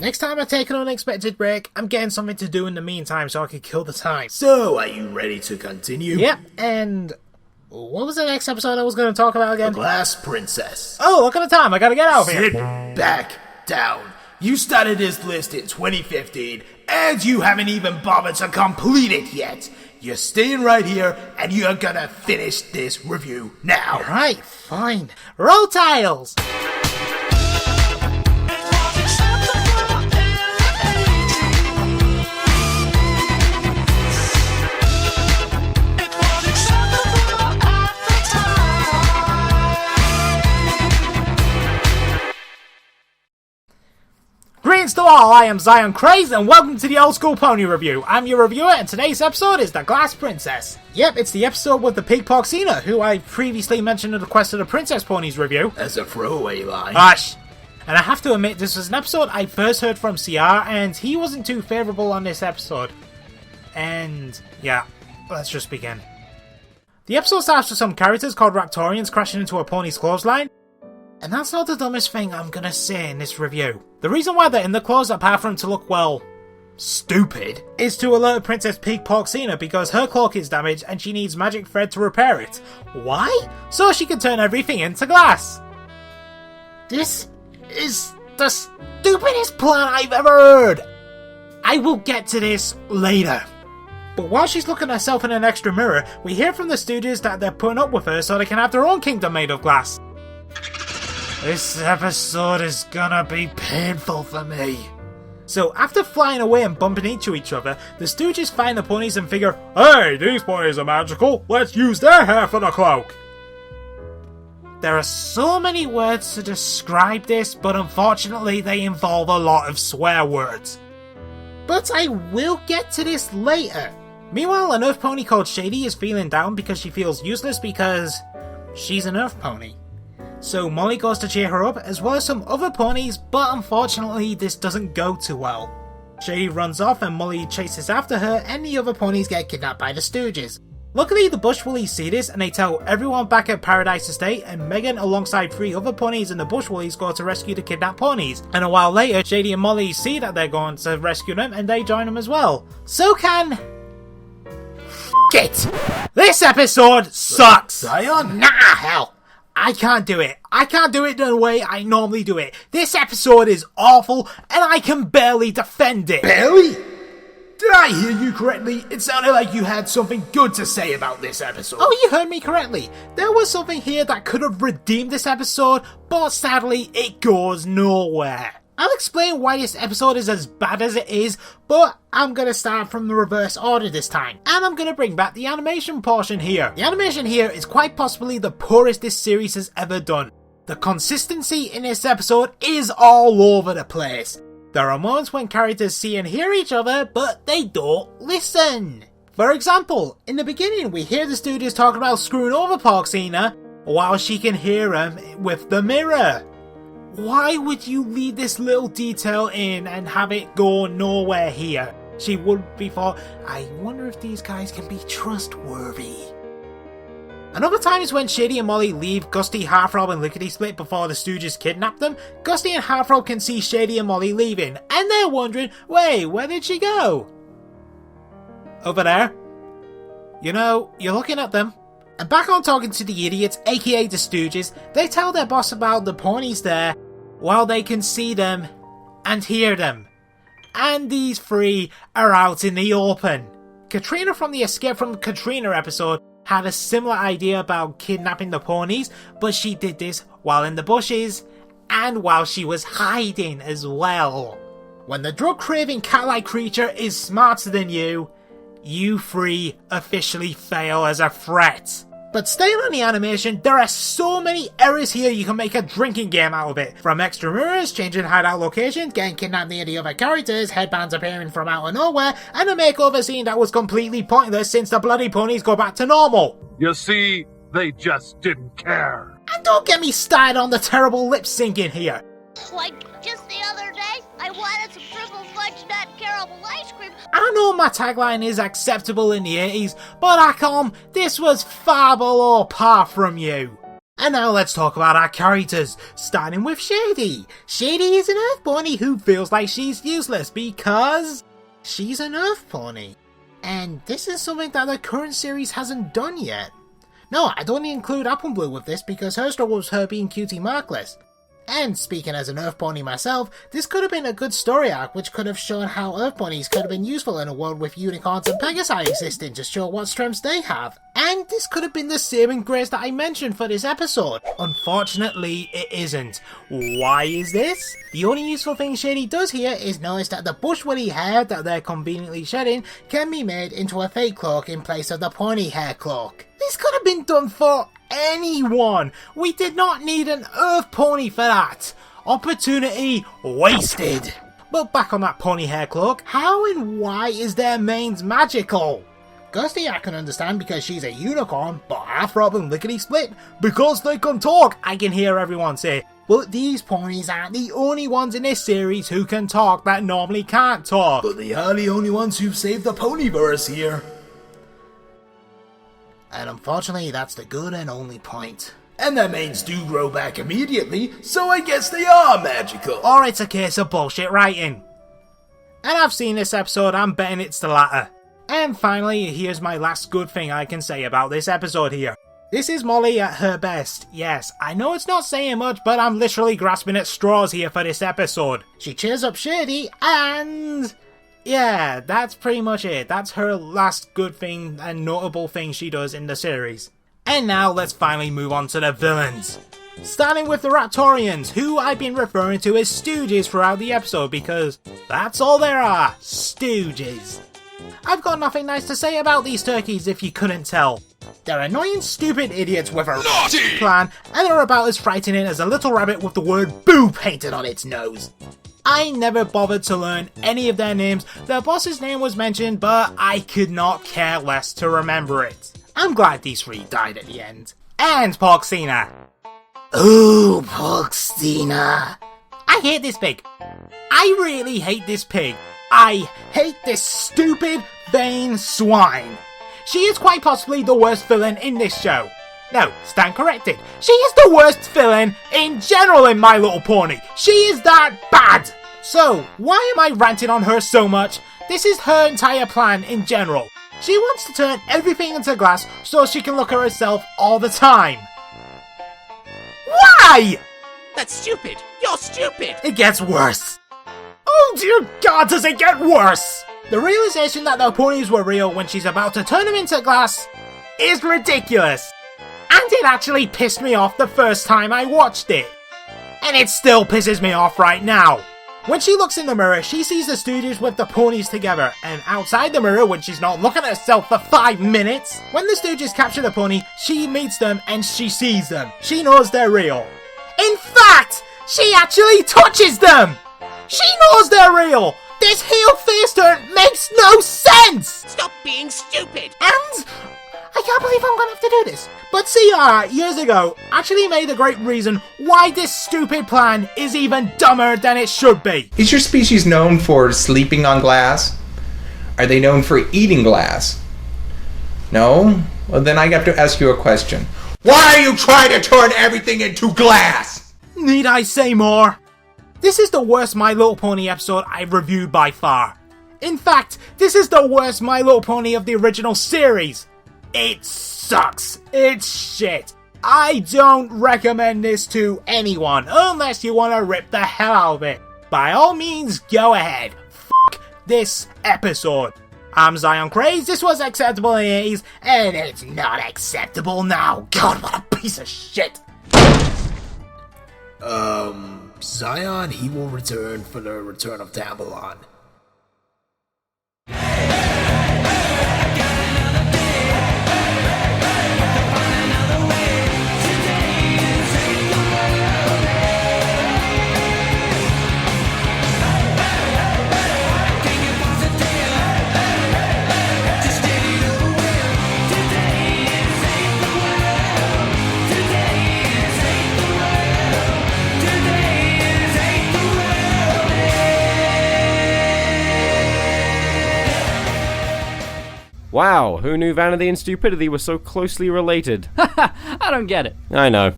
Next time I take an unexpected break, I'm getting something to do in the meantime so I can kill the time. So, are you ready to continue? Yep, and what was the next episode I was going to talk about again? The Glass Princess. Oh, look at the time, I gotta get out of here. Sit back down. You started this list in 2015, and you haven't even bothered to complete it yet. You're staying right here, and you're gonna finish this review now. Alright, fine. Roll tiles! Greetings to all, I am Zion Craze, and welcome to the Old School Pony Review. I'm your reviewer, and today's episode is The Glass Princess. Yep, it's the episode with the pig Porcina, who I previously mentioned in the Quest of the Princess Ponies review. As a throwaway line. Hush! And I have to admit, this was an episode I first heard from CR, and he wasn't too favourable on this episode. And, yeah, let's just begin. The episode starts with some characters called Raptorians crashing into a pony's clothesline. And that's not the dumbest thing I'm gonna say in this review. The reason why they're in the clothes, apart from to look, well, stupid, is to alert Princess Pig Porcina because her cloak is damaged and she needs magic thread to repair it. Why? So she can turn everything into glass. This is the stupidest plan I've ever heard. I will get to this later. But while she's looking at herself in an extra mirror, we hear from the studios that they're putting up with her so they can have their own kingdom made of glass. This episode is gonna be painful for me. So after flying away and bumping into each other, the Stooges find the ponies and figure, hey, these ponies are magical, let's use their hair for the cloak. There are so many words to describe this, but unfortunately they involve a lot of swear words. But I will get to this later. Meanwhile, an Earth pony called Shady is feeling down because she feels useless because she's an Earth pony. So Molly goes to cheer her up, as well as some other ponies, but unfortunately this doesn't go too well. Shady runs off and Molly chases after her, and the other ponies get kidnapped by the Stooges. Luckily the Bush Woolies see this and they tell everyone back at Paradise Estate, and Megan alongside 3 other ponies and the Bush Woolies go to rescue the kidnapped ponies. And a while later, Shady and Molly see that they're going to rescue them and they join them as well. So can... F*** it! This episode sucks! Zion? Nah, hell! I can't do it. I can't do it the way I normally do it. This episode is awful, and I can barely defend it. Barely? Did I hear you correctly? It sounded like you had something good to say about this episode. Oh, you heard me correctly. There was something here that could have redeemed this episode, but sadly, it goes nowhere. I'll explain why this episode is as bad as it is, but I'm going to start from the reverse order this time. And I'm going to bring back the animation portion here. The animation here is quite possibly the poorest this series has ever done. The consistency in this episode is all over the place. There are moments when characters see and hear each other, but they don't listen. For example, in the beginning we hear the studios talking about screwing over Porcina while she can hear him with the mirror. Why would you leave this little detail in and have it go nowhere here? She would be thought, I wonder if these guys can be trustworthy. Another time is when Shady and Molly leave Gusty, Heartthrob and Lickety Split before the Stooges kidnap them. Gusty and Heartthrob can see Shady and Molly leaving, and they're wondering, wait, where did she go? Over there. You know, you're looking at them. And back on talking to the idiots, aka the Stooges, they tell their boss about the ponies there, while they can see them and hear them. And these 3 are out in the open. Catrina from the Escape from Catrina episode had a similar idea about kidnapping the ponies, but she did this while in the bushes, and while she was hiding as well. When the drug-craving cat-like creature is smarter than you, you 3 officially fail as a threat. But staying on the animation, there are so many errors here you can make a drinking game out of it. From extra mirrors, changing hideout locations, getting kidnapped near the other characters, headbands appearing from out of nowhere, and a makeover scene that was completely pointless since the bloody ponies go back to normal. You see, they just didn't care. And don't get me started on the terrible lip syncing here. Like just the other day, I wanted some triple fudge nut caramel ice cream. I know my tagline is acceptable in the 80s, but Acom, this was far below par from you. And now let's talk about our characters, starting with Shady. Shady is an Earth Pony who feels like she's useless because she's an Earth Pony. And this is something that the current series hasn't done yet. No, I don't include Apple Blue with this because her struggle was her being cutie markless. And speaking as an Earth Pony myself, this could have been a good story arc which could have shown how Earth Ponies could have been useful in a world with unicorns and Pegasi existing to show what strengths they have. And this could have been the saving grace that I mentioned for this episode. Unfortunately, it isn't. Why is this? The only useful thing Shady does here is notice that the bush-woolly hair that they're conveniently shedding can be made into a fake cloak in place of the pony hair cloak. This could have been done for anyone. We did not need an Earth Pony for that. Opportunity wasted. But back on that pony hair cloak, how and why is their manes magical? Ghosty I can understand because she's a unicorn, but Afro and Lickety Split, because they can talk, I can hear everyone say. But these ponies aren't the only ones in this series who can talk that normally can't talk. But they are the only ones who've saved the ponyverse here. And unfortunately, that's the good and only point. And their manes do grow back immediately, so I guess they are magical. Or it's a case of bullshit writing. And I've seen this episode, I'm betting it's the latter. And finally, here's my last good thing I can say about this episode here. This is Molly at her best. Yes, I know it's not saying much, but I'm literally grasping at straws here for this episode. She cheers up Shady and... yeah, that's pretty much it. That's her last good thing and notable thing she does in the series. And now let's finally move on to the villains. Starting with the Raptorians, who I've been referring to as Stooges throughout the episode because that's all there are, Stooges. I've got nothing nice to say about these turkeys if you couldn't tell. They're annoying stupid idiots with a naughty plan and they're about as frightening as a little rabbit with the word boo painted on its nose. I never bothered to learn any of their names. Their boss's name was mentioned, but I could not care less to remember it. I'm glad these three died at the end. And Porksina. Ooh, Porksina. I hate this pig. I really hate this pig. I hate this stupid, vain swine. She is quite possibly the worst villain in this show. No, stand corrected. She is the worst villain in general in My Little Pony. She is that bad. So, why am I ranting on her so much? This is her entire plan in general. She wants to turn everything into glass so she can look at herself all the time. Why? That's stupid. You're stupid. It gets worse. Oh dear God, does it get worse? The realization that the ponies were real when she's about to turn them into glass is ridiculous. And it actually pissed me off the first time I watched it. And it still pisses me off right now. When she looks in the mirror, she sees the Stooges with the ponies together, and outside the mirror, when she's not looking at herself for 5 minutes, when the Stooges capture the pony, she meets them and she sees them. She knows they're real. In fact, she actually touches them! She knows they're real! This heel face turn makes no sense! Stop being stupid! And I can't believe I'm gonna have to do this. But CR, years ago, actually made a great reason why this stupid plan is even dumber than it should be. Is your species known for sleeping on glass? Are they known for eating glass? No? Well, then I have to ask you a question. Why are you trying to turn everything into glass? Need I say more? This is the worst My Little Pony episode I've reviewed by far. In fact, this is the worst My Little Pony of the original series. It sucks. It's shit. I don't recommend this to anyone unless you want to rip the hell out of it. By all means, go ahead. Fuck this episode. I'm Zion Craze, this was acceptable in the 80s, and it's not acceptable now. God, what a piece of shit. Zion, he will return for the return of Tambalon. Wow, who knew vanity and stupidity were so closely related? I don't get it. I know.